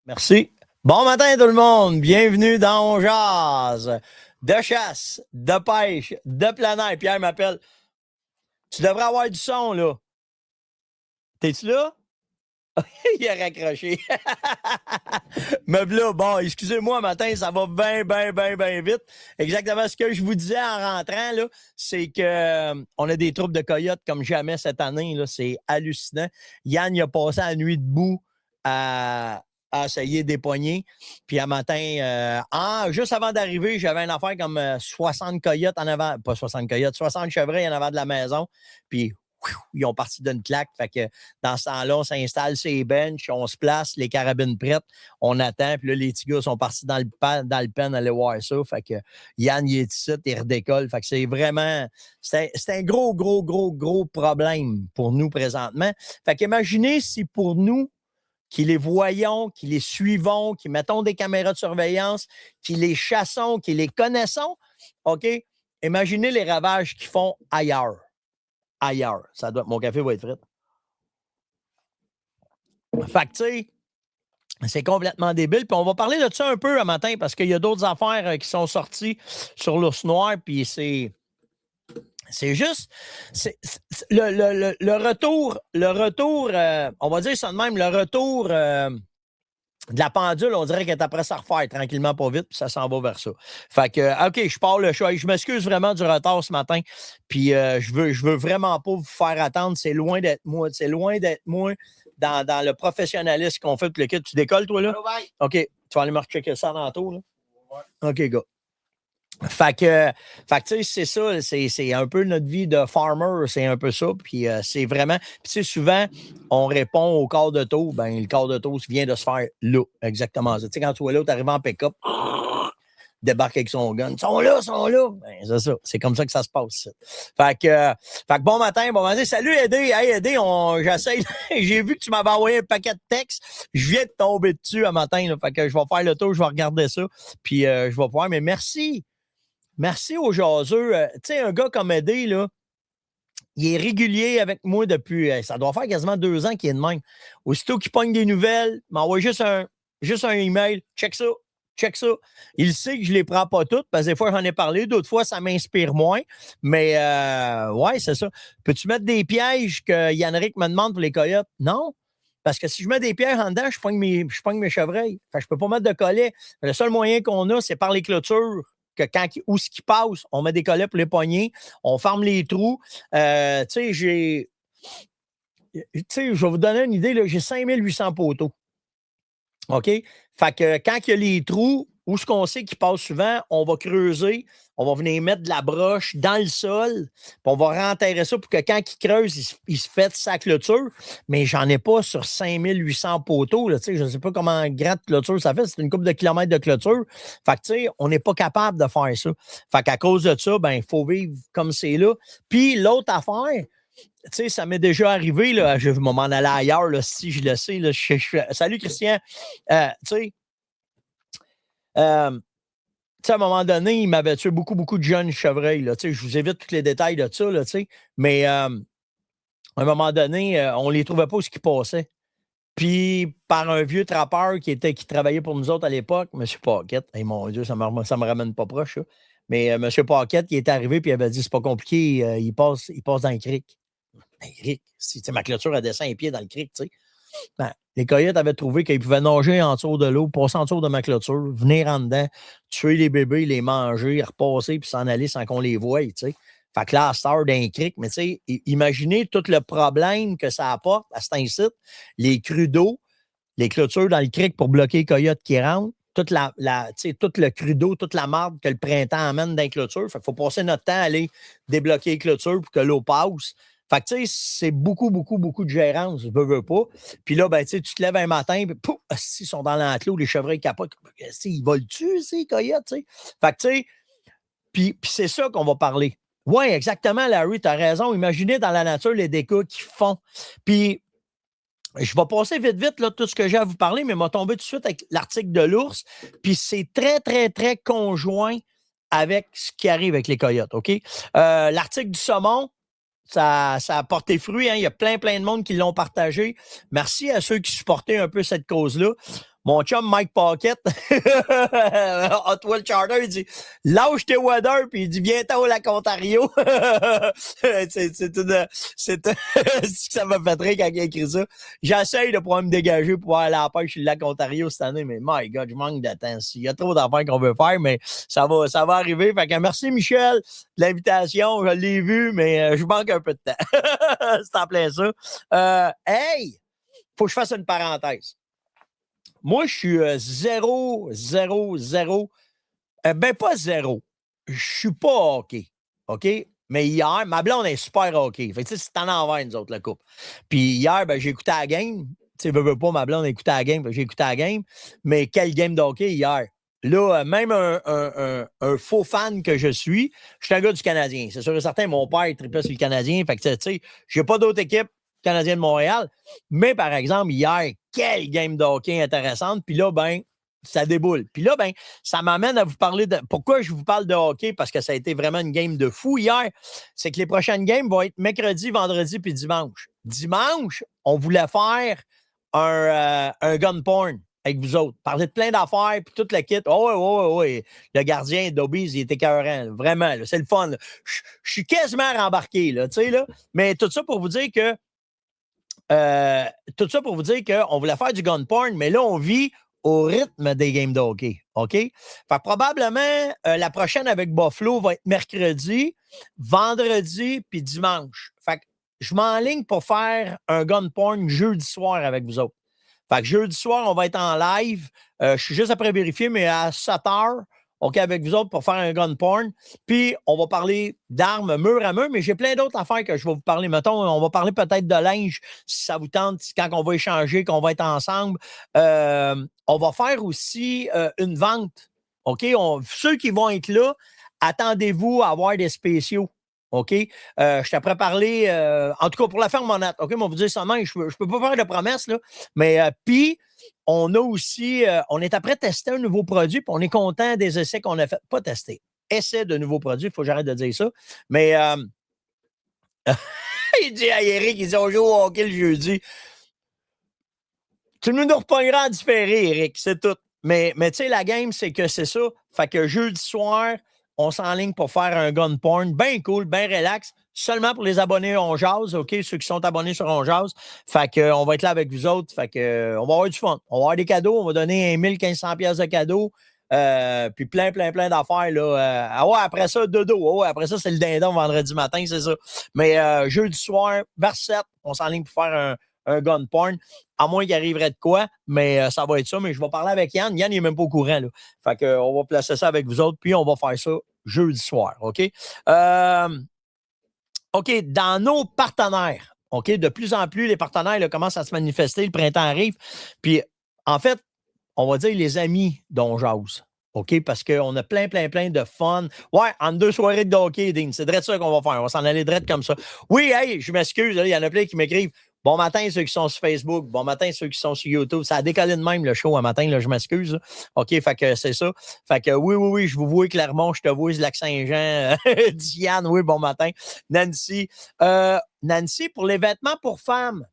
Merci. Bon matin tout le monde, bienvenue dans On Jase. De chasse, de pêche, de plein air. Pierre m'appelle. Tu devrais avoir du son, là. T'es-tu là? Il a raccroché. Me voilà. Bon, excusez-moi, matin, ça va bien vite. Exactement ce que je vous disais en rentrant, là, c'est que on a des troupes de coyotes comme jamais cette année. Là, c'est hallucinant. Yann, il a passé la nuit debout à essayer des poignées. Puis à matin, juste avant d'arriver, j'avais une affaire comme 60 coyotes en avant. Pas 60 coyotes, 60 chevreuils en avant de la maison. Puis ils ont parti d'une claque. Fait que dans ce temps-là, on s'installe sur les benches, on se place, les carabines prêtes, on attend. Puis là, les petits gars sont partis dans le pen aller voir ça. Fait que Yann, il est ici, il redécolle. Fait que c'est vraiment... C'est un gros problème pour nous présentement. Fait qu'imaginez si pour nous, qui les voyons, qui les suivons, qui mettons des caméras de surveillance, qui les chassons, qui les connaissons, OK? Imaginez les ravages qu'ils font ailleurs. Mon café va être frit. Fait que, tu sais, c'est complètement débile. Puis on va parler de ça un peu un matin parce qu'il y a d'autres affaires qui sont sorties sur l'ours noir. Puis c'est juste le retour, on va dire ça de même, le retour de la pendule, on dirait qu'elle est après ça refaire tranquillement, pas vite, puis ça s'en va vers ça. Fait que, OK, je pars le choix. Je m'excuse vraiment du retard ce matin, puis je veux vraiment pas vous faire attendre. C'est loin d'être moi. C'est loin d'être moi dans le professionnalisme qu'on fait. Le kit. Tu décolles, toi, là? OK, tu vas aller me rechecker ça tantôt, là? OK, gars. Fait que tu sais, c'est ça, c'est un peu notre vie de farmer, c'est un peu ça. Puis c'est vraiment. Puis tu sais, souvent, on répond au quart de tour, ben le quart de tour vient de se faire là, exactement ça. Tu sais, quand tu es là, tu arrives en pick-up, débarque avec son gun. Ils sont là. Ben, c'est ça. C'est comme ça que ça se passe. Fait que bon matin. Salut, Eddie. Hey, Eddie, j'essaie. J'ai vu que tu m'avais envoyé un paquet de textes. Je viens de tomber dessus un matin. Là. Fait que je vais faire le tour, je vais regarder ça. Puis je vais pouvoir. Mais merci. Merci aux jaseux. Tu sais, un gars comme Eddie, là, il est régulier avec moi depuis, ça doit faire quasiment 2 ans qu'il est de même. Aussitôt qu'il pogne des nouvelles, il m'envoie juste un email. Check ça. Il sait que je ne les prends pas toutes, parce que des fois, j'en ai parlé. D'autres fois, ça m'inspire moins. Mais, ouais, c'est ça. Peux-tu mettre des pièges que Yannick me demande pour les coyotes? Non. Parce que si je mets des pièges en dedans, je pogne mes chevreuils. Fait que je ne peux pas mettre de collet. Le seul moyen qu'on a, c'est par les clôtures que où ce qui passe, on met des collets pour les poignées, on ferme les trous. Tu sais, je vais vous donner une idée, là, j'ai 5800 poteaux. OK? Fait que quand il y a les trous, où ce qu'on sait qu'ils passent souvent, on va creuser, on va venir mettre de la broche dans le sol, puis on va renterrer ça pour que quand il creuse, il se fait sa clôture. Mais j'en ai pas sur 5800 poteaux. Là, je ne sais pas comment grande clôture ça fait. C'est une couple de kilomètres de clôture. Fait que, tu sais, on n'est pas capable de faire ça. Fait qu'à cause de ça, ben, il faut vivre comme c'est là. Puis l'autre affaire, tu sais, ça m'est déjà arrivé, là, je vais m'en aller ailleurs, là, si je le sais. Là, salut, Christian. Tu sais, à un moment donné, il m'avait tué beaucoup de jeunes chevreuils. Là, je vous évite tous les détails de ça, là, mais à un moment donné, on ne les trouvait pas où ce qui passait. Puis, par un vieux trappeur qui travaillait pour nous autres à l'époque, M. Paquette, hey, mon Dieu, ça me ramène pas proche, ça. Mais M. Paquette, qui est arrivé et il avait dit c'est pas compliqué, il passe dans le cric. Ben, cric, si ma clôture a descend un pied dans le cric, tu sais. Ben, les coyotes avaient trouvé qu'ils pouvaient nager en dessous de l'eau, passer en dessous de ma clôture, venir en dedans, tuer les bébés, les manger, repasser, puis s'en aller sans qu'on les voie, tu sais. Fait que là, à Star d'un cric, mais tu sais, imaginez tout le problème que ça apporte à cet incite, les crues d'eau, les clôtures dans le cric pour bloquer les coyotes qui rentrent, tout le cru d'eau, toute la marde que le printemps amène dans les clôtures. Fait qu'il faut passer notre temps à aller débloquer les clôtures pour que l'eau passe. Fait que, tu sais, c'est beaucoup de gérance, je veux pas. Puis là, ben, tu te lèves un matin, puis pouf, ils sont dans l'enclos, les chevreuils capotent. Ils volent-tu, ces coyotes, tu sais? Fait que, tu sais, puis c'est ça qu'on va parler. Oui, exactement, Larry, tu as raison. Imaginez dans la nature les dégâts qu'ils font. Puis, je vais passer vite, là, tout ce que j'ai à vous parler, mais m'a tombé tout de suite avec l'article de l'ours. Puis c'est très conjoint avec ce qui arrive avec les coyotes, OK? L'article du saumon, ça a porté fruit. Hein? Il y a plein de monde qui l'ont partagé. Merci à ceux qui supportaient un peu cette cause-là. Mon chum Mike Pocket, Hot Wheel Charter, il dit lâche tes waders, puis il dit viens-t'en au lac Ontario. Ça m'a fait rire quand il a écrit ça. J'essaye de pouvoir me dégager pour aller à la pêche sur le lac Ontario cette année, mais my God, je manque de temps. Il y a trop d'affaires qu'on veut faire, mais ça va arriver. Fait que merci Michel de l'invitation. Je l'ai vu, mais je manque un peu de temps. C'est en plein ça. Hey! Faut que je fasse une parenthèse. Moi, je suis 0, 0, 0. Ben, pas 0. Je suis pas hockey. OK? Mais hier, ma blonde est super hockey. Fait que, c'est en envers, nous autres, la coupe. Puis hier, ben, j'ai écouté la game. Tu sais, veux pas, ma blonde a écouté la game. J'ai écouté la game. Mais quel game de hockey hier? Là, même un faux fan que je suis un gars du Canadien. C'est sûr et certain, mon père est triplé sur le Canadien. Fait que, tu sais, j'ai pas d'autre équipe Canadien de Montréal. Mais, par exemple, hier, quel game de hockey intéressante. Puis là, ben, ça déboule. Puis là, ben, ça m'amène à vous parler de... Pourquoi je vous parle de hockey? Parce que ça a été vraiment une game de fou hier. C'est que les prochaines games vont être mercredi, vendredi puis dimanche. Dimanche, on voulait faire un gun porn avec vous autres. Parler de plein d'affaires puis toute la kit. Oh, oui. Le gardien d'Obies, il était écœurant. Vraiment, là, c'est le fun. Je suis quasiment rembarqué, là, tu sais, là. Mais tout ça pour vous dire que qu'on voulait faire du gun porn, mais là, on vit au rythme des games de hockey. OK? Fait que probablement, la prochaine avec Buffalo va être mercredi, vendredi, puis dimanche. Fait que je m'enligne pour faire un gun porn jeudi soir avec vous autres. Fait que jeudi soir, on va être en live. Je suis juste après vérifier, mais à 7 heures, OK, avec vous autres pour faire un gun porn. Puis, on va parler d'armes mur à mur, mais j'ai plein d'autres affaires que je vais vous parler. Mettons, on va parler peut-être de linge, si ça vous tente, quand on va échanger, qu'on va être ensemble. On va faire aussi une vente. OK? Ceux qui vont être là, attendez-vous à avoir des spéciaux. OK? Je t'apprends à parler, en tout cas pour la ferme monette. OK? On va vous dire ça même, je peux pas faire de promesses, là. Mais puis, on a aussi, on est après tester un nouveau produit, puis on est content des essais qu'on a fait. Pas tester, essais de nouveaux produits, il faut que j'arrête de dire ça. Mais il dit à Eric, il dit on joue au hockey le jeudi. Tu nous repogneras en différé, Eric, c'est tout. Mais tu sais, la game, c'est que c'est ça. Fait que jeudi soir, on s'enligne pour faire un gun porn. Bien cool, bien relax. Seulement pour les abonnés On Jase, OK? Ceux qui sont abonnés sur On Jase. Fait que on va être là avec vous autres. Fait que on va avoir du fun. On va avoir des cadeaux. On va donner 1500 pièces de cadeaux. Puis plein d'affaires. Là. Ouais, après ça, dodo. Ouais, après ça, c'est le dindon vendredi matin, c'est ça. Mais jeudi soir, vers 7, on s'enligne pour faire un gun porn. À moins qu'il arriverait de quoi, mais ça va être ça. Mais je vais parler avec Yann. Yann, il n'est même pas au courant. Là. Fait que, on va placer ça avec vous autres, puis on va faire ça jeudi soir. OK? OK, dans nos partenaires, OK, de plus en plus, les partenaires là, commencent à se manifester. Le printemps arrive. Puis, en fait, on va dire les amis dont j'ose. OK, parce qu'on a plein de fun. Ouais, en 2 soirées de hockey, Dean, c'est direct ça qu'on va faire. On va s'en aller direct comme ça. Oui, hey, je m'excuse, il y en a plein qui m'écrivent. Bon matin, ceux qui sont sur Facebook. Bon matin, ceux qui sont sur YouTube. Ça a décollé de même, le show, un matin, là, je m'excuse. Là. OK, fait que c'est ça. Fait que oui, je vous vois Clermont, je te vois Lac-Saint-Jean. Diane, oui, bon matin. Nancy. Nancy, pour les vêtements pour femmes,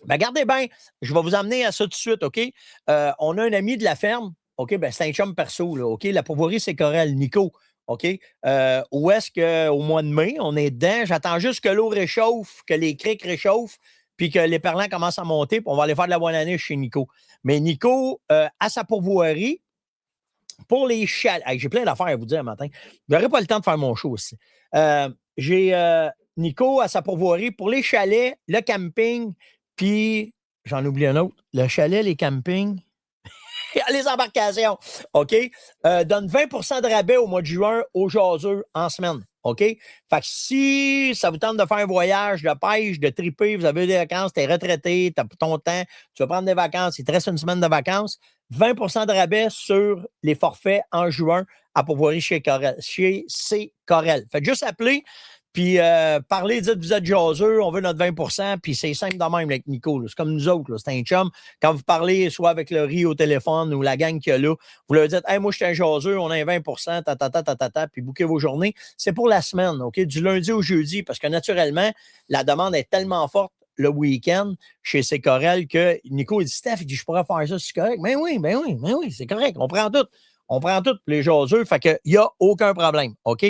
ben, regardez bien, je vais vous emmener à ça tout de suite, OK? On a un ami de la ferme, OK? Ben, c'est un chum perso, là, OK? La pourvoirie, c'est Corel, Nico, OK? Où est-ce qu'au mois de mai, on est dedans? J'attends juste que l'eau réchauffe, que les criques réchauffent, puis que les perlants commencent à monter, puis on va aller faire de la bonne année chez Nico. Mais Nico, à sa pourvoirie, pour les chalets, hey, j'ai plein d'affaires à vous dire un matin. Je n'aurai pas le temps de faire mon show aussi. J'ai Nico à sa pourvoirie pour les chalets, le camping, puis j'en oublie un autre. Le chalet, les campings, les embarcations. OK? Donne 20 de rabais au mois de juin aux jaseux en semaine. OK? Fait que si ça vous tente de faire un voyage de pêche, de triper, vous avez des vacances, tu es retraité, tu as ton temps, tu vas prendre des vacances, il te reste une semaine de vacances, 20 de rabais sur les forfaits en juin à pourvoirie chez C. Corel. Faites juste appeler. Puis parlez, dites vous êtes jaseux, on veut notre 20 puis c'est simple de même avec Nico. C'est comme nous autres, c'est un chum. Quand vous parlez soit avec le riz au téléphone ou la gang qu'il y a là, vous leur dites hey, moi je suis un jaseux, on a un 20 puis bouquez vos journées. C'est pour la semaine, OK? Du lundi au jeudi, parce que naturellement, la demande est tellement forte le week-end chez Sécorel que Nico, il dit, Steph, il dit, je pourrais faire ça, c'est correct. Ben oui, c'est correct. On prend tout. On prend tout pour les jaseux. Fait qu'il n'y a aucun problème. OK?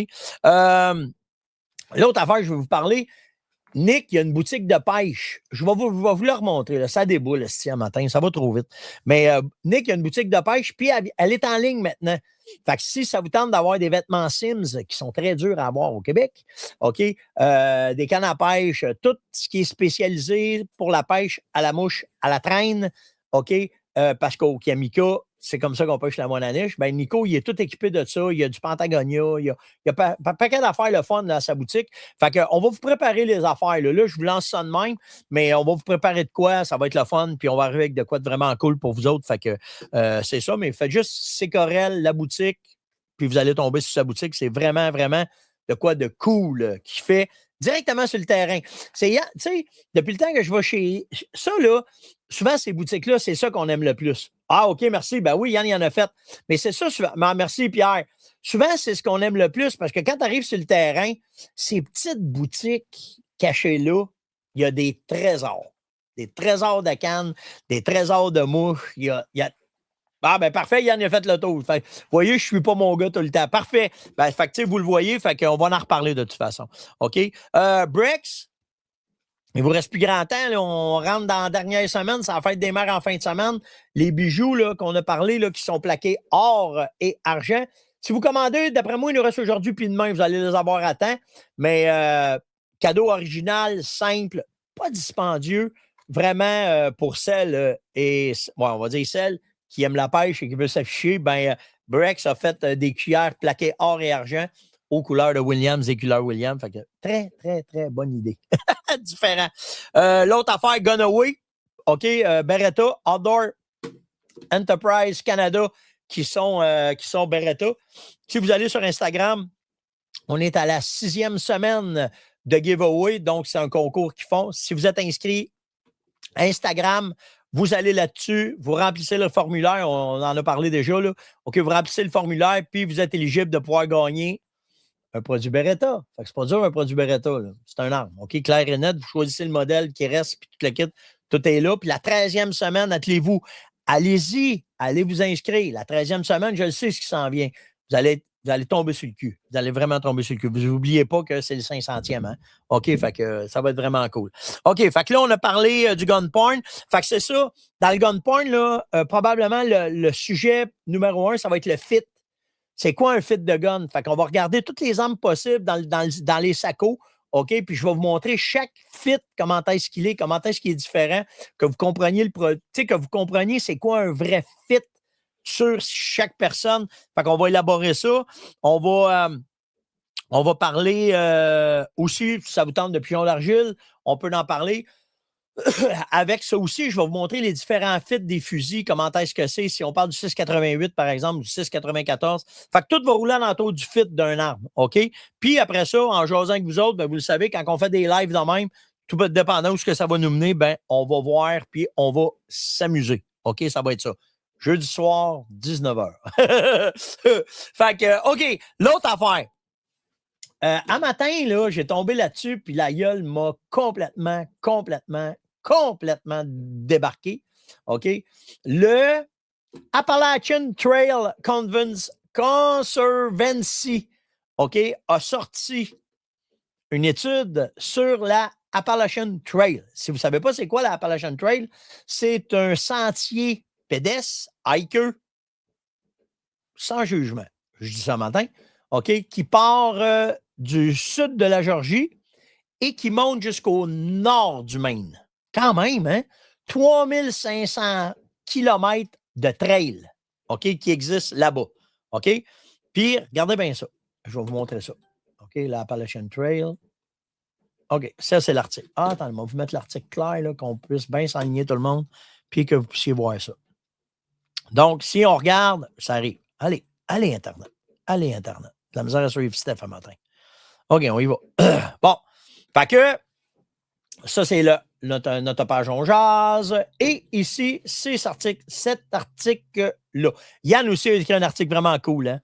L'autre affaire, je vais vous parler. Nick, il y a une boutique de pêche. Je vais vous le remontrer. Là. Ça déboule ce matin. Ça va trop vite. Mais Nick, il y a une boutique de pêche, puis elle est en ligne maintenant. Fait que si ça vous tente d'avoir des vêtements Sims qui sont très durs à avoir au Québec, OK, des cannes à pêche, tout ce qui est spécialisé pour la pêche à la mouche, à la traîne, OK, parce qu'au Kiamika, c'est comme ça qu'on pêche la moine-à-neige. Ben Nico, il est tout équipé de ça. Il y a du Patagonia. Il y a pas paquet d'affaires le fun dans sa boutique. Fait qu'on va vous préparer les affaires. Là, je vous lance ça de même, mais on va vous préparer de quoi. Ça va être le fun. Puis on va arriver avec de quoi de vraiment cool pour vous autres. Fait que c'est ça. Mais faites juste Sécorel, la boutique, puis vous allez tomber sur sa boutique. C'est vraiment, vraiment de quoi de cool qui fait directement sur le terrain. Tu sais, depuis le temps que je vais chez... Ça, là, souvent, ces boutiques-là, c'est ça qu'on aime le plus. Ah, OK, merci. Ben oui, Yann, il en a fait. Mais c'est ça, souvent. Merci, Pierre. Souvent, c'est ce qu'on aime le plus parce que quand tu arrives sur le terrain, ces petites boutiques cachées là, il y a des trésors. Des trésors de cannes, des trésors de mouches. Il y a... Ah, ben parfait, Yann il a fait le tour. Fait, vous voyez, je ne suis pas mon gars tout le temps. Parfait. Ben, fait que, vous le voyez, fait qu'on va en reparler de toute façon. OK? Brex, il vous reste plus grand temps. Là, on rentre dans la dernière semaine. Ça va faire des mères en fin de semaine. Les bijoux là, qu'on a parlé, là, qui sont plaqués or et argent. Si vous commandez, d'après moi, il nous reste aujourd'hui puis demain. Vous allez les avoir à temps. Mais cadeau original, simple, pas dispendieux. Vraiment pour celles et on va dire celles qui aiment la pêche et qui veulent s'afficher. Ben, Brex a fait des cuillères plaquées or et argent aux couleurs de Williams et couleurs Williams. Fait que très, très, très bonne idée. Différent. L'autre affaire, Gunaway, OK, Beretta, Outdoor Enterprise Canada, qui sont Beretta. Si vous allez sur Instagram, on est à la 6e semaine de giveaway, donc c'est un concours qu'ils font. Si vous êtes inscrit Instagram, vous allez là-dessus, vous remplissez le formulaire, on en a parlé déjà, là. OK, vous remplissez le formulaire, puis vous êtes éligible de pouvoir gagner un produit Beretta. Fait que c'est pas dur, un produit Beretta. C'est un arme. OK, clair et net. Vous choisissez le modèle qui reste, puis tout le kit. Tout est là. Puis la 13e semaine, attelez-vous. Allez-y. Allez vous inscrire. La 13e semaine, je le sais ce qui s'en vient. Vous allez tomber sur le cul. Vous allez vraiment tomber sur le cul. Vous n'oubliez pas que c'est le 500e. Hein? OK, fait que ça va être vraiment cool. OK, fait que là, on a parlé du gun porn. Fait que c'est ça. Dans le gun porn, là, probablement, le sujet numéro 1, ça va être le fit. C'est quoi un fit de gun? Fait qu'on va regarder toutes les armes possibles dans les sacos, OK? Puis je vais vous montrer chaque fit, comment est-ce qu'il est, comment est-ce qu'il est différent, que vous compreniez que vous compreniez c'est quoi un vrai fit sur chaque personne. Fait qu'on va élaborer ça. On va parler aussi, si ça vous tente de pion d'argile, on peut en parler. Avec ça aussi, je vais vous montrer les différents fits des fusils, comment est-ce que c'est, si on parle du 6,88 par exemple, du 6,94. Fait que tout va rouler alentour du fit d'un arme, OK? Puis après ça, en jasant avec vous autres, ben, vous le savez, quand on fait des lives de même, tout dépendant où ce que ça va nous mener, ben, on va voir puis on va s'amuser, OK? Ça va être ça. Jeudi soir, 19h. Fait que, OK, l'autre affaire. Un matin, là, j'ai tombé là-dessus, puis la gueule m'a complètement débarqué. OK? Le Appalachian Trail Conservancy, OK, a sorti une étude sur la Appalachian Trail. Si vous ne savez pas c'est quoi la Appalachian Trail, c'est un sentier pédestre, hiker, sans jugement. Je dis ça matin. OK, qui part du sud de la Georgie et qui monte jusqu'au nord du Maine. Quand même, hein? 3500 kilomètres de trail, OK, qui existent là-bas. OK? Puis, regardez bien ça. Je vais vous montrer ça. OK, la Appalachian Trail. OK, ça, c'est l'article. Ah, attends, on va vous mettre l'article clair, là, qu'on puisse bien s'aligner tout le monde, puis que vous puissiez voir ça. Donc, si on regarde, ça arrive. Allez, Internet. Allez, Internet. De la misère à suivre Steph un matin. OK, on y va. Bon. Fait que ça, c'est notre page on jase. Et ici, c'est cet article-là. Yann aussi a écrit un article vraiment cool. Hein?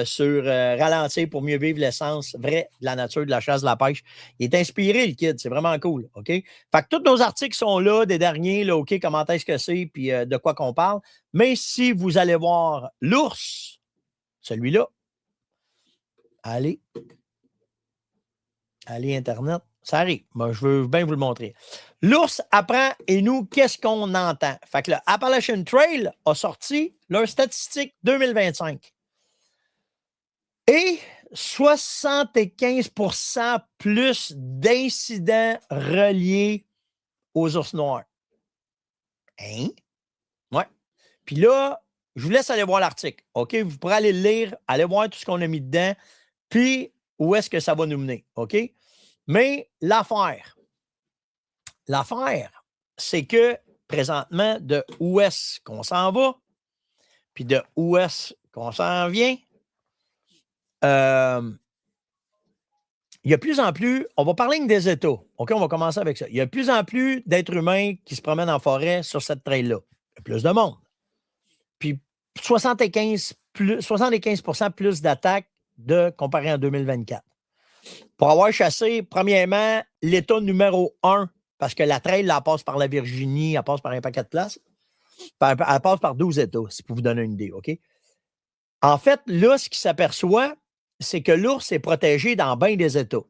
sur ralentir pour mieux vivre l'essence vraie de la nature, de la chasse, de la pêche. Il est inspiré, le kid. C'est vraiment cool. OK? Fait que tous nos articles sont là, des derniers, là, OK, comment est-ce que c'est, puis de quoi qu'on parle. Mais si vous allez voir l'ours, celui-là, allez, Internet, ça arrive. Moi, je veux bien vous le montrer. L'ours apprend et nous, qu'est-ce qu'on entend? Fait que le Appalachian Trail a sorti leur statistique 2025. Et 75% plus d'incidents reliés aux ours noirs. Hein? Ouais. Puis là, je vous laisse aller voir l'article. OK? Vous pourrez aller le lire, aller voir tout ce qu'on a mis dedans, puis où est-ce que ça va nous mener. OK? Mais l'affaire, c'est que présentement, de où est-ce qu'on s'en va, puis de où est-ce qu'on s'en vient, il y a de plus en plus, on va parler des États. OK, on va commencer avec ça. Il y a de plus en plus d'êtres humains qui se promènent en forêt sur cette trail-là. Il y a plus de monde. Puis 75% plus d'attaques comparé en 2024. Pour avoir chassé, premièrement, l'État numéro 1, parce que la trail, elle passe par la Virginie, elle passe par un paquet de places. Elle passe par 12 États, si pour vous donner une idée, OK? En fait, là, ce qui s'aperçoit, c'est que l'ours est protégé dans bien des États.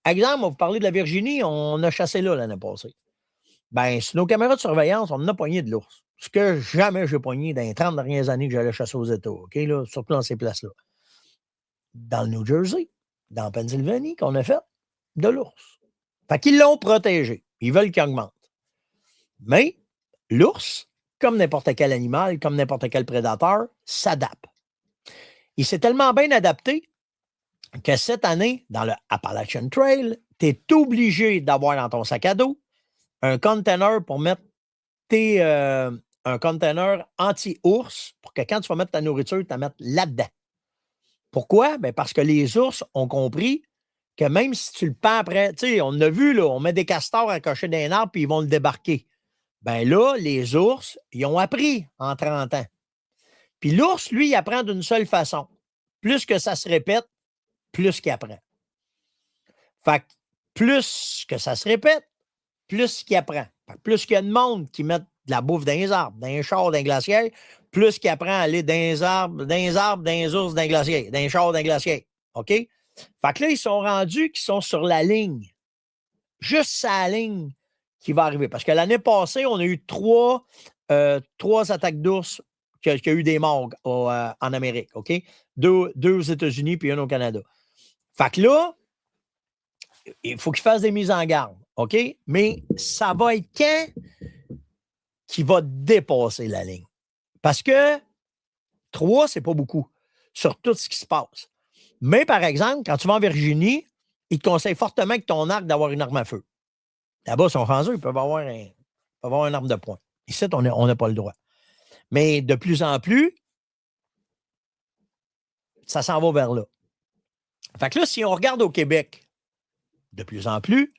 Exemple, on vous parlait de la Virginie, on a chassé là l'année passée. Bien, sur nos caméras de surveillance, on en a pogné de l'ours. Ce que jamais j'ai pogné dans les 30 dernières années que j'allais chasser aux États, OK, là, surtout dans ces places-là. Dans le New Jersey, dans la Pennsylvanie, qu'on a fait de l'ours. Fait qu'ils l'ont protégé. Ils veulent qu'il augmente. Mais l'ours, comme n'importe quel animal, comme n'importe quel prédateur, s'adapte. Il s'est tellement bien adapté que cette année, dans le Appalachian Trail, tu es obligé d'avoir dans ton sac à dos un container pour mettre un container anti-ours pour que quand tu vas mettre ta nourriture, tu la mettes là-dedans. Pourquoi? Bien parce que les ours ont compris que même si tu le pends après, tu sais, on a vu, là, on met des castors accrochés dans un arbre puis ils vont le débarquer. Bien là, les ours, ils ont appris en 30 ans. Puis l'ours, lui, il apprend d'une seule façon. Plus que ça se répète, plus qu'il apprend. Fait que plus que ça se répète, plus qu'il apprend. Fait que plus qu'il y a de monde qui met de la bouffe dans les arbres, dans les chars, dans les glaciers, plus qu'il apprend à aller dans les arbres, dans les ours, dans les glaciers, dans les chars, dans les glaciers. OK? Fait que là, ils sont rendus qu'ils sont sur la ligne. Juste sa ligne qui va arriver. Parce que l'année passée, on a eu trois attaques d'ours qui a eu des morts en Amérique. OK? Deux aux États-Unis puis une au Canada. Fait que là, il faut qu'il fasse des mises en garde. OK? Mais ça va être quand qui va dépasser la ligne. Parce que 3, c'est pas beaucoup sur tout ce qui se passe. Mais par exemple, quand tu vas en Virginie, ils te conseillent fortement avec ton arc d'avoir une arme à feu. Là-bas, ils sont rendus, ils peuvent avoir une arme de poing. Ici, on n'a pas le droit. Mais de plus en plus, ça s'en va vers là. Fait que là, si on regarde au Québec, de plus en plus,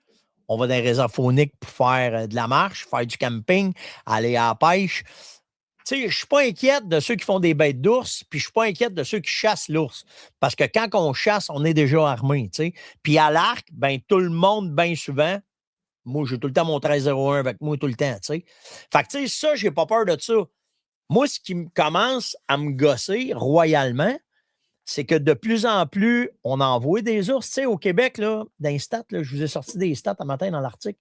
on va dans les réserves fauniques pour faire de la marche, faire du camping, aller à la pêche. Tu sais, je ne suis pas inquiète de ceux qui font des bêtes d'ours, puis je ne suis pas inquiète de ceux qui chassent l'ours. Parce que quand on chasse, on est déjà armé, tu sais. Puis à l'arc, ben tout le monde, bien souvent, moi, j'ai tout le temps mon 1301 avec moi tout le temps, tu sais. Fait que, tu sais, ça, j'ai pas peur de ça. Moi, ce qui commence à me gosser royalement, c'est que de plus en plus, on envoie des ours. Tu sais, au Québec, là, dans les stats, là, je vous ai sorti des stats un matin dans l'article.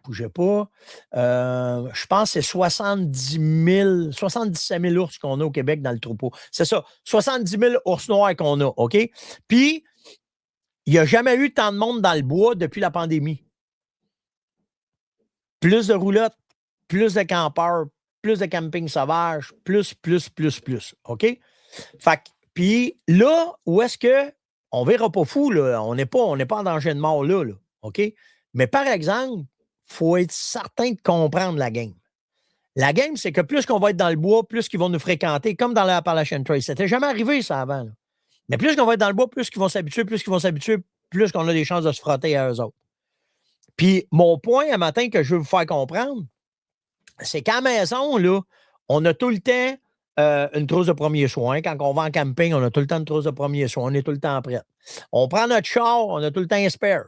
Bougez pas. Je pense que c'est 77 000 ours qu'on a au Québec dans le troupeau. C'est ça, 70 000 ours noirs qu'on a, OK? Puis, il n'y a jamais eu tant de monde dans le bois depuis la pandémie. Plus de roulottes, plus de campeurs, plus de camping sauvage, plus. OK? Fait que, puis là, où est-ce que on verra pas fou, là, on n'est pas en danger de mort là, OK? Mais par exemple, il faut être certain de comprendre la game. La game, c'est que plus qu'on va être dans le bois, plus qu'ils vont nous fréquenter, comme dans l'Appalachian Trail. Ça n'était jamais arrivé, ça, avant. Là. Mais plus qu'on va être dans le bois, plus qu'ils vont s'habituer, plus qu'on a des chances de se frotter à eux autres. Puis, mon point un matin que je veux vous faire comprendre, c'est qu'à la maison, là, On a tout le temps une trousse de premiers soins. Quand on va en camping, on a tout le temps une trousse de premiers soins. On est tout le temps prêt. On prend notre char, on a tout le temps un spare.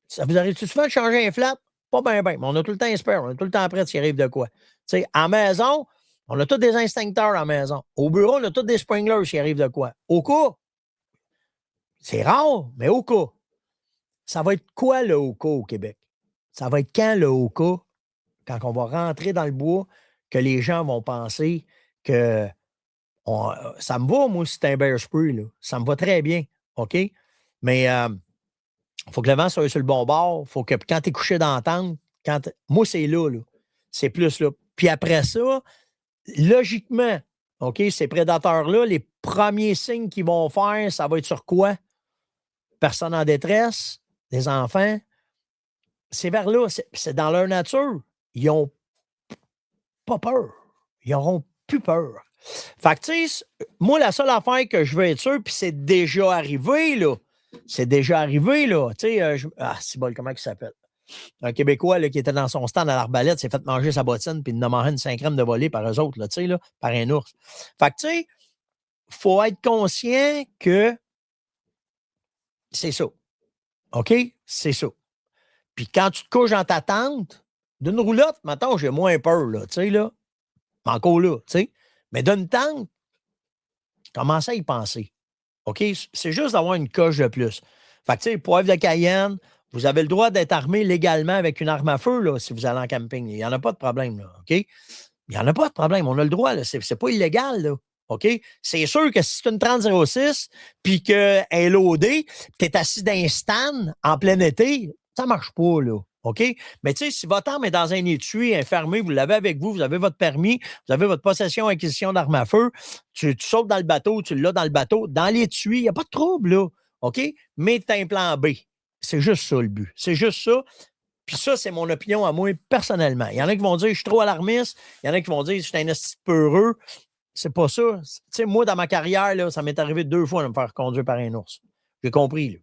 Ça vous arrive-tu souvent de changer un flat? Pas bien, bien, mais on a tout le temps un spare. On est tout le temps prêt s'il arrive de quoi. Tu sais, à la maison, on a tous des instincteurs à la maison. Au bureau, on a tous des sprinklers s'il arrive de quoi. Au cas, c'est rare, mais au cas. Ça va être quoi le au cas au Québec? Ça va être quand le au cas, quand on va rentrer dans le bois, que les gens vont penser que ça me va, moi, si c'est un bear spray, là. Ça me va très bien, OK? Mais il faut que le vent soit sur le bon bord. Il faut que quand tu es couché dans la tente, moi, c'est là. C'est plus là. Puis après ça, logiquement, OK, ces prédateurs-là, les premiers signes qu'ils vont faire, ça va être sur quoi? Personne en détresse, des enfants. C'est vers là, c'est dans leur nature. Ils n'ont pas peur. Ils n'auront plus peur. Fait que, tu sais, moi, la seule affaire que je veux être sûr, puis c'est déjà arrivé, là. C'est déjà arrivé, là. Tu sais, c'est bon, comment il s'appelle? Un Québécois là, qui était dans son stand à l'Arbalète s'est fait manger sa bottine puis il en a mangé une 5 grammes de volée par eux autres, là, tu sais, là, par un ours. Fait que, tu sais, il faut être conscient que c'est ça. OK? C'est ça. Puis quand tu te couches dans ta tente, d'une roulotte, maintenant, j'ai moins peur, là, tu sais, là. Encore là, tu sais. Mais d'une tente, commence à y penser. OK? C'est juste d'avoir une coche de plus. Fait que, tu sais, poivre de Cayenne, vous avez le droit d'être armé légalement avec une arme à feu, là, si vous allez en camping. Il n'y en a pas de problème, là. OK? Il n'y en a pas de problème. On a le droit, là. C'est pas illégal, là. OK? C'est sûr que si c'est une 30-06 puis qu'elle est loadée, tu es assis dans un stand en plein été, ça ne marche pas, là. OK? Mais tu sais, si votre arme est dans un étui, enfermé, vous l'avez avec vous, vous avez votre permis, vous avez votre possession, acquisition d'armes à feu, tu sautes dans le bateau, tu l'as dans le bateau, dans l'étui, il n'y a pas de trouble, là. OK? Mais tu as un plan B. C'est juste ça, le but. C'est juste ça. Puis ça, c'est mon opinion à moi, personnellement. Il y en a qui vont dire je suis trop alarmiste. Il y en a qui vont dire je suis un esti peureux. C'est pas ça. Tu sais, moi, dans ma carrière, là, ça m'est arrivé 2 fois de me faire conduire par un ours. J'ai compris. Là.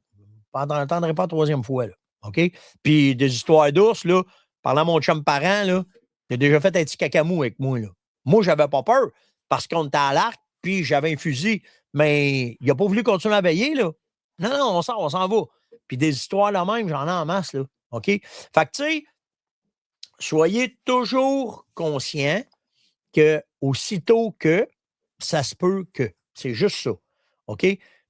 Je n'entendrai pas la 3e fois. Là. OK? Puis des histoires d'ours, là, parlant à mon chum parent, là, j'ai déjà fait un petit cacamou avec moi. Là. Moi, j'avais pas peur parce qu'on était à l'arc, puis j'avais un fusil. Mais il n'a pas voulu continuer à veiller. Là. Non, non, on s'en va. Puis des histoires là même, j'en ai en masse. Là. OK? Fait que, tu sais, soyez toujours conscient que aussitôt que, ça se peut que. C'est juste ça. OK?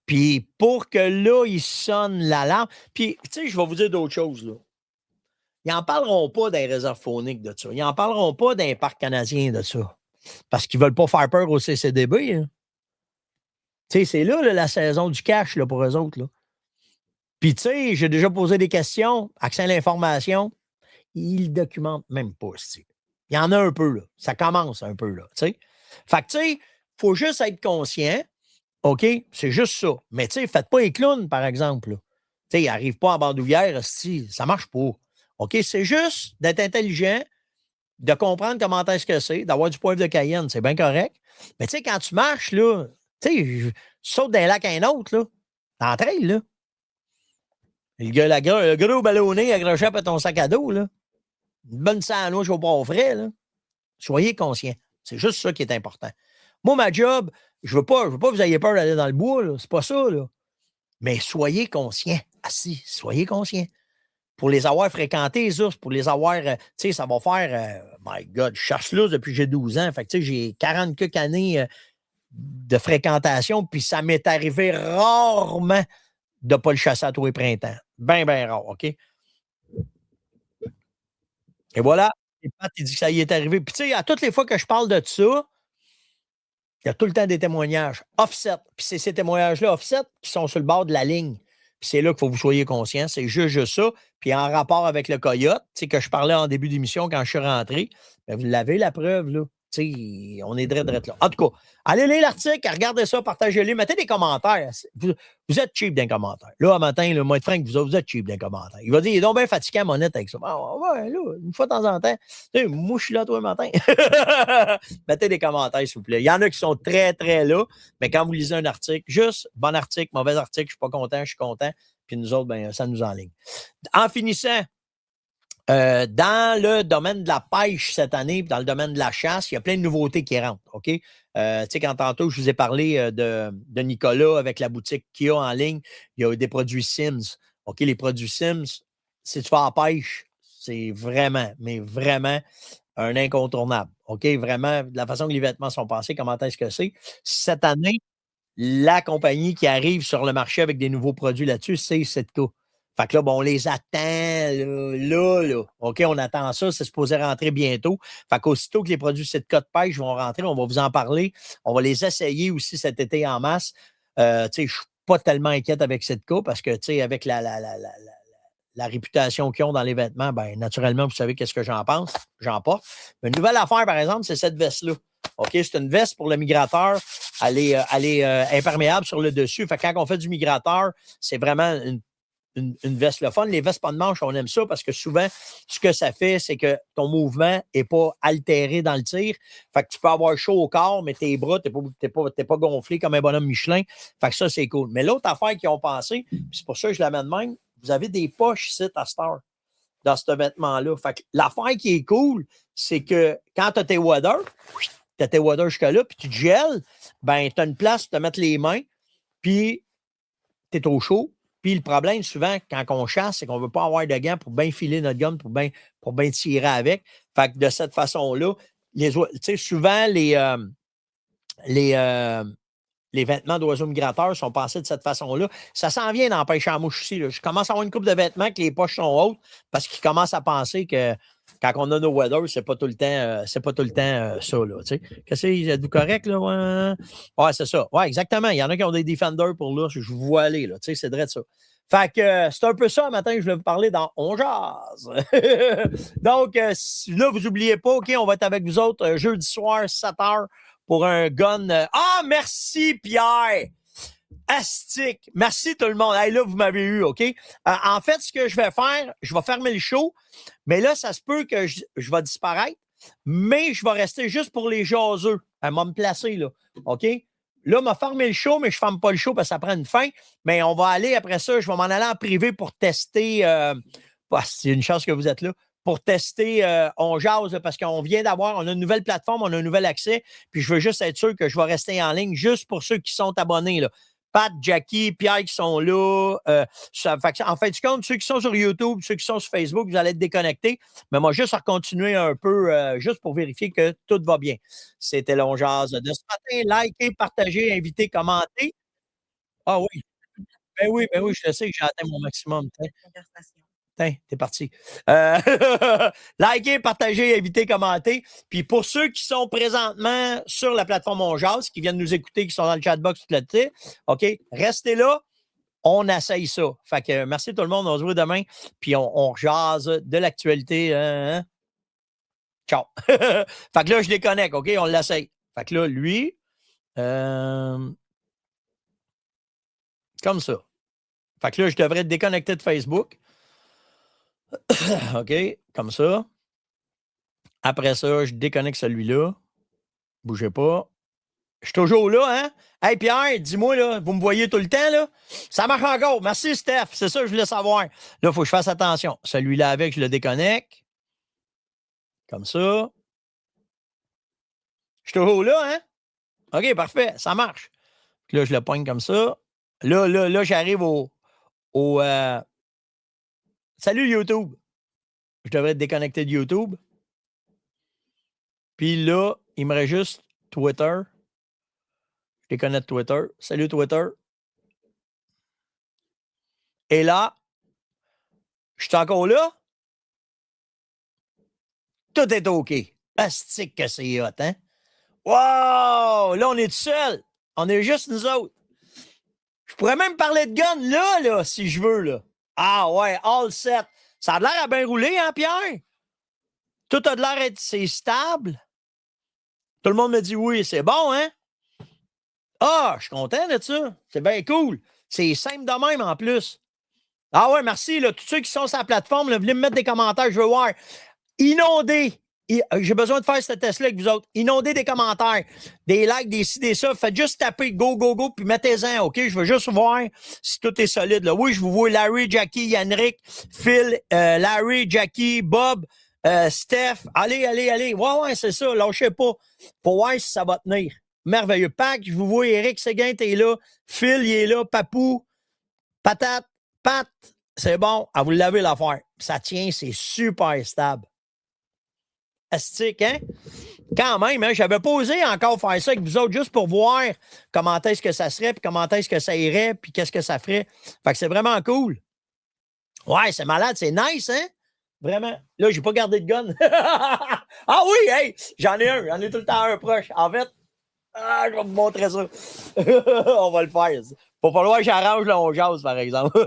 Puis pour que là, il sonne l'alarme. Puis, tu sais, je vais vous dire d'autres choses, là. Ils n'en parleront pas d'un réserve faunique de ça. Ils n'en parleront pas d'un parc canadien de ça. Parce qu'ils ne veulent pas faire peur au CCDB. Hein. Tu sais, c'est là, la saison du cash là, pour eux autres. Là. Puis, tu sais, j'ai déjà posé des questions. Accès à l'information, ils ne documentent même pas. Il y en a un peu, là. Ça commence un peu, là. T'sais. Fait que, tu sais, il faut juste être conscient. OK? C'est juste ça. Mais, tu sais, faites pas les clowns, par exemple. Tu sais, ils n'arrivent pas en bandoulière, si ça marche pas. OK? C'est juste d'être intelligent, de comprendre comment est-ce que c'est, d'avoir du poivre de Cayenne, c'est bien correct. Mais, tu sais, quand tu marches, là, tu sais, tu sautes d'un lac à un autre, là, t'entraînes, là. Le gros ballonné accroché à ton sac à dos, là. Une bonne sandwich au port frais, là. Soyez conscients. C'est juste ça qui est important. Moi, ma job, je veux pas que vous ayez peur d'aller dans le bois, là. C'est pas ça, là. Mais soyez conscients. Assis, soyez conscients. Pour les avoir fréquentés, les ours, pour les avoir, tu sais, ça va faire, my God, je cherche l'ours depuis que j'ai 12 ans. Fait que, tu sais, j'ai 40 quelques années de fréquentation, puis ça m'est arrivé rarement de ne pas le chasser à tous les printemps. Bien, bien rare, OK? Et voilà. Et Pat, il dit que ça y est arrivé. Puis, tu sais, à toutes les fois que je parle de ça, il y a tout le temps des témoignages offset. Puis, c'est ces témoignages-là offset qui sont sur le bord de la ligne. Puis, c'est là qu'il faut que vous soyez conscients. C'est juste ça. Puis, en rapport avec le coyote, tu sais, que je parlais en début d'émission quand je suis rentré, bien, vous l'avez, la preuve, là. Tu sais, on est drette là. En tout cas, allez lire l'article, regardez ça, partagez-le, mettez des commentaires. Vous êtes cheap d'un commentaire. Là, un matin, le moi de Frank, vous êtes cheap d'un commentaire. Il va dire, il est donc bien fatiguant, Monette, avec ça. Ah, ouais, là, une fois de temps en temps. Tu sais, moi, je suis là, toi, le matin. Mettez des commentaires, s'il vous plaît. Il y en a qui sont très, très là, mais quand vous lisez un article, juste bon article, mauvais article, je suis pas content, je suis content. Puis nous autres, ben, ça nous enligne. En finissant, Dans le domaine de la pêche cette année, dans le domaine de la chasse, il y a plein de nouveautés qui rentrent. OK? Tu sais, quand tantôt, je vous ai parlé de Nicolas avec la boutique qu'il y a en ligne, il y a des produits Sims. OK? Les produits Sims, si tu vas à la pêche, c'est vraiment, mais vraiment un incontournable. OK? Vraiment, de la façon que les vêtements sont pensés, comment est-ce que c'est? Cette année, la compagnie qui arrive sur le marché avec des nouveaux produits là-dessus, c'est Sitka. Fait que là, bon, on les attend là. OK, on attend ça. C'est supposé rentrer bientôt. Fait qu'aussitôt que les produits Sitka de pêche vont rentrer, on va vous en parler. On va les essayer aussi cet été en masse. Tu sais, je ne suis pas tellement inquiète avec Sitka parce que, tu sais, avec la réputation qu'ils ont dans les vêtements, ben naturellement, vous savez qu'est-ce que j'en pense. J'en porte. Mais une nouvelle affaire, par exemple, c'est cette veste-là. OK, c'est une veste pour le migrateur. Elle est imperméable sur le dessus. Fait que quand on fait du migrateur, c'est vraiment une veste le fun. Les vestes pas de manche, on aime ça parce que souvent, ce que ça fait, c'est que ton mouvement n'est pas altéré dans le tir. Fait que tu peux avoir chaud au corps, mais tes bras, tu n'es pas gonflé comme un bonhomme Michelin. Fait que ça, c'est cool. Mais l'autre affaire qu'ils ont pensé, c'est pour ça que je l'amène même, vous avez des poches ici à Star dans ce vêtement-là. Fait que l'affaire qui est cool, c'est que quand tu as tes waders, tu as tes waders jusque-là, puis tu te gèles, ben, tu as une place pour te mettre les mains, puis tu es au chaud. Puis le problème, souvent, quand on chasse, c'est qu'on ne veut pas avoir de gants pour bien filer notre gun, pour bien tirer avec. Fait que de cette façon-là, souvent, les vêtements d'oiseaux migrateurs sont pensés de cette façon-là. Ça s'en vient dans la pêche à mouche aussi. Là. Je commence à avoir une couple de vêtements que les poches sont hautes parce qu'ils commencent à penser que quand on a nos weather, c'est pas tout le temps, ça. Là, qu'est-ce que êtes-vous correct? Là? Ouais, c'est ça. Ouais, exactement. Il y en a qui ont des defenders pour là. Je vous vois aller. Là, c'est vrai de ça. Fait que c'est un peu ça, matin, je vais vous parler dans On Jase. Donc, là, vous n'oubliez pas, OK, on va être avec vous autres jeudi soir, 7 h pour un gun. Ah, merci, Pierre! Astique! Merci tout le monde. Hey, là, vous m'avez eu, OK? En fait, ce que je vais faire, je vais fermer le show, mais là, ça se peut que je vais disparaître, mais je vais rester juste pour les jaseux. Elle va me placer, là. OK? Là, m'a fermé le show, mais je ne ferme pas le show parce que ça prend une fin. Mais on va aller après ça, je vais m'en aller en privé pour tester. C'est une chance que vous êtes là. Pour tester On Jase, parce qu'on vient d'avoir, on a une nouvelle plateforme, on a un nouvel accès, puis je veux juste être sûr que je vais rester en ligne juste pour ceux qui sont abonnés. Là. Pat, Jackie, Pierre qui sont là. En fait du compte, ceux qui sont sur YouTube, ceux qui sont sur Facebook, vous allez être déconnectés. Mais moi, juste à continuer un peu, juste pour vérifier que tout va bien. C'était On Jase de ce matin. Likez, partagez, invitez, commentez. Ah oui. Ben oui, je sais que j'ai atteint mon maximum. T'es parti. Likez, partagez, invitez, commentez. Puis pour ceux qui sont présentement sur la plateforme On Jase, qui viennent nous écouter, qui sont dans le chatbox, tout le temps, OK, restez là. On essaye ça. Fait que merci tout le monde. On se voit demain. Puis on jase de l'actualité. Ciao. Fait que là, je déconnecte, OK? On l'essaye. Fait que là, lui, comme ça. Fait que là, je devrais être déconnecté de Facebook. OK, comme ça. Après ça, je déconnecte celui-là. Bougez pas. Je suis toujours là, hein? Hey Pierre, dis-moi, là, vous me voyez tout le temps, là? Ça marche encore. Merci, Steph. C'est ça que je voulais savoir. Là, il faut que je fasse attention. Celui-là avec, je le déconnecte. Comme ça. Je suis toujours là, hein? OK, parfait. Ça marche. Là, je le pogne comme ça. Là, j'arrive au Salut YouTube. Je devrais être déconnecté de YouTube. Puis là, il me reste juste Twitter. Je déconnecte Twitter. Salut Twitter. Et là, je suis encore là. Tout est OK. Astique que c'est hot, hein? Wow! Là, on est tout seul. On est juste nous autres. Je pourrais même parler de gun là, si je veux, là. Ah ouais, all set. Ça a l'air à bien rouler, hein, Pierre? Tout a de l'air d'être c'est stable. Tout le monde me dit oui, c'est bon, hein? Ah, je suis content de ça. C'est bien cool. C'est simple de même en plus. Ah ouais, merci. Là, tous ceux qui sont sur la plateforme, là, venez me mettre des commentaires, je veux voir. Inondé. J'ai besoin de faire ce test-là avec vous autres. Inondez des commentaires, des likes, des ci, des ça. Faites juste taper go, go, go, puis mettez-en, OK? Je veux juste voir si tout est solide. Là. Oui, je vous vois Larry, Jackie, Yannick, Phil, Larry, Jackie, Bob, Steph. Allez. Ouais, c'est ça. Lâchez pas. Pour voir si ça va tenir. Merveilleux. Pac, je vous vois. Eric Séguin, t'es là. Phil, il est là. Papou, Patate, Pat. C'est bon. À vous laver l'affaire. Ça tient, c'est super stable. Astique, hein? Quand même, hein? J'avais pas osé encore faire ça avec vous autres juste pour voir comment est-ce que ça serait, puis comment est-ce que ça irait, puis qu'est-ce que ça ferait. Fait que c'est vraiment cool. Ouais, c'est malade, c'est nice, hein? Vraiment. Là, j'ai pas gardé de gun. Ah oui, hey! J'en ai tout le temps un proche. En fait, je vais vous montrer ça. On va le faire. Faut falloir que j'arrange le on jase, par exemple.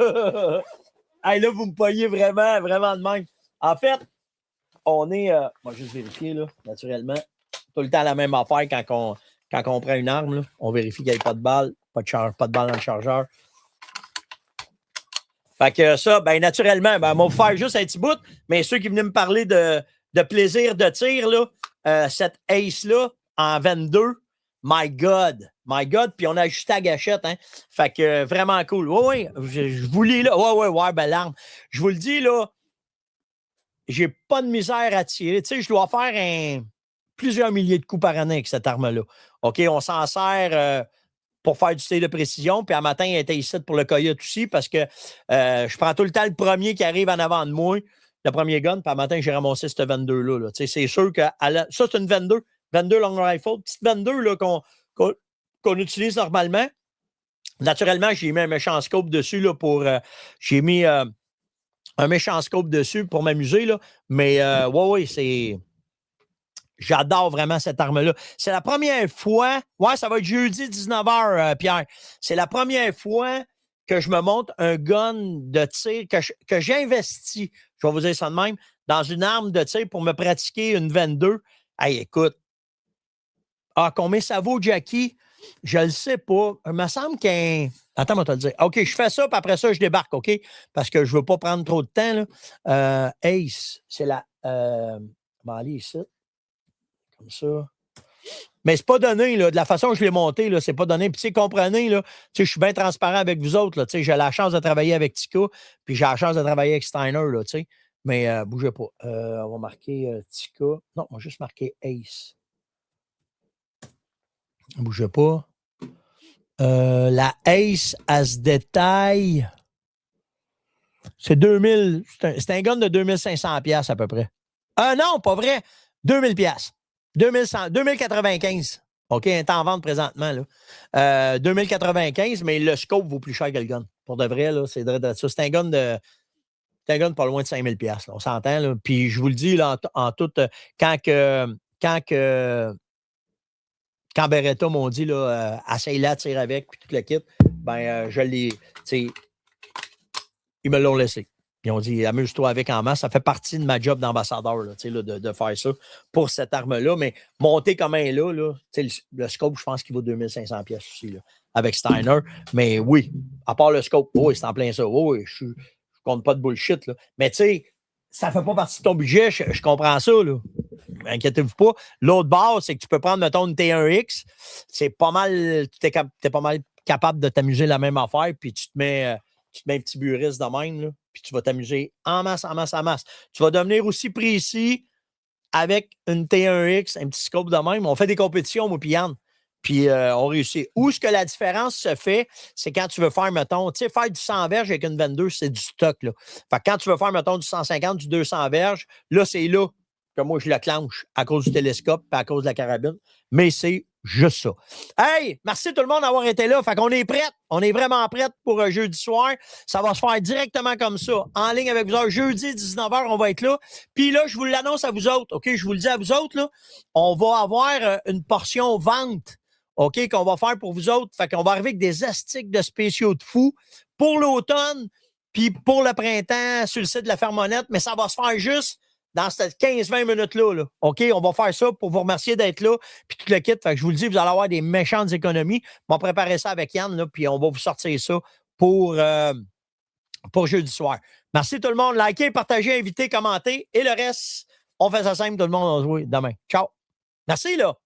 Hey, là, vous me payez vraiment, vraiment de même. En fait, on est. On va juste vérifier, là, naturellement. Tout le temps la même affaire quand on prend une arme. Là. On vérifie qu'il n'y a pas de balle, pas de balle dans le chargeur. Fait que ça, ben naturellement, on va vous faire juste un petit bout, mais ceux qui venaient me parler de plaisir de tir, là, cette Ace-là, en 22, my God, puis on a ajusté à gâchette, hein. Fait que vraiment cool. Oui, je vous lis là. Ouais, ben l'arme. Je vous le dis, là, j'ai pas de misère à tirer. Tu sais, je dois faire plusieurs milliers de coups par année avec cette arme-là. OK, on s'en sert pour faire du tir de précision. Puis un matin, il était ici pour le coyote aussi parce que je prends tout le temps le premier qui arrive en avant de moi, le premier gun. Puis un matin, j'ai ramassé cette 22-là. Là. Tu sais, c'est sûr que ça, c'est une 22 long rifle. Petite 22 là, qu'on utilise normalement. Naturellement, j'ai mis un méchant scope dessus là, pour. J'ai mis un méchant scope dessus pour m'amuser. Là. Mais ouais, c'est. J'adore vraiment cette arme-là. C'est la première fois. Ouais, ça va être jeudi 19h, Pierre. C'est la première fois que je me montre un gun de tir, que j'investis, je vais vous dire ça de même, dans une arme de tir pour me pratiquer une 22. Hey, écoute. Ah, combien ça vaut, Jackie? Je le sais pas. Il me semble qu'un. Attends, moi, te le dire. OK, je fais ça, puis après ça, je débarque, OK? Parce que je veux pas prendre trop de temps. Là. Ace, c'est la. On va aller ici. Comme ça. Mais c'est pas donné, là, de la façon que je l'ai monté, là, c'est pas donné. Puis, tu sais, comprenez, là, je suis bien transparent avec vous autres, là, tu sais, j'ai la chance de travailler avec Tika, puis j'ai la chance de travailler avec Steiner, là, tu sais. Mais bougez pas. On va marquer Tika. Non, on va juste marquer Ace. Bougez pas. La Ace, à ce détail, c'est 2000. C'est un gun de 2500$ à peu près. Non, pas vrai. 2000$. 2095. OK, il est en vente présentement. Là. 2095, mais le scope vaut plus cher que le gun. Pour de vrai, là, c'est de ça. C'est un gun de. C'est un gun pas loin de 5000$. Là, on s'entend. Là. Puis je vous le dis, là, en tout, quand Beretta m'ont dit, là, essaye-la, tire avec, puis tout le kit, ben, je l'ai. Ils me l'ont laissé. Ils ont dit, amuse-toi avec en masse. Ça fait partie de ma job d'ambassadeur, là, de faire ça pour cette arme-là. Mais monter comme un là, le scope, je pense qu'il vaut 2500$ aussi, là, avec Steiner. Mais oui, à part le scope, oui, c'est en plein ça. Oui, je compte pas de bullshit. Là. Mais tu sais, ça fait pas partie de ton budget. Je comprends ça. Là. Inquiétez-vous pas. L'autre base, c'est que tu peux prendre, mettons, une T1X. C'est pas mal, tu es pas mal capable de t'amuser la même affaire, puis tu te mets un petit buriste de même, là, puis tu vas t'amuser en masse. Tu vas devenir aussi précis avec une T1X, un petit scope de même. On fait des compétitions, moi, puis Yann, puis on réussit. Où est-ce que la différence se fait, c'est quand tu veux faire, mettons, tu sais, faire du 100 verges avec une 22, c'est du stock, là. Fait que quand tu veux faire, mettons, du 150, du 200 verges, là, c'est là que moi, je le clenche à cause du télescope et à cause de la carabine. Mais c'est juste ça. Hey, merci tout le monde d'avoir été là. Fait qu'on est prêts. On est vraiment prêts pour jeudi soir. Ça va se faire directement comme ça, en ligne avec vous autres. Jeudi, 19h, on va être là. Puis là, je vous l'annonce à vous autres. OK, je vous le dis à vous autres, là. On va avoir une portion vente, OK, qu'on va faire pour vous autres. Fait qu'on va arriver avec des astiques de spéciaux de fou pour l'automne, puis pour le printemps sur le site de la Fermonnette. Mais ça va se faire juste dans cette 15-20 minutes-là. Là. OK, on va faire ça pour vous remercier d'être là, puis tout le kit. Fait que je vous le dis, vous allez avoir des méchantes économies. On va préparer ça avec Yann, là, puis on va vous sortir ça pour jeudi soir. Merci tout le monde. Likez, partagez, invitez, commentez. Et le reste, On fait ça simple, tout le monde, on se voit demain. Ciao. Merci, là.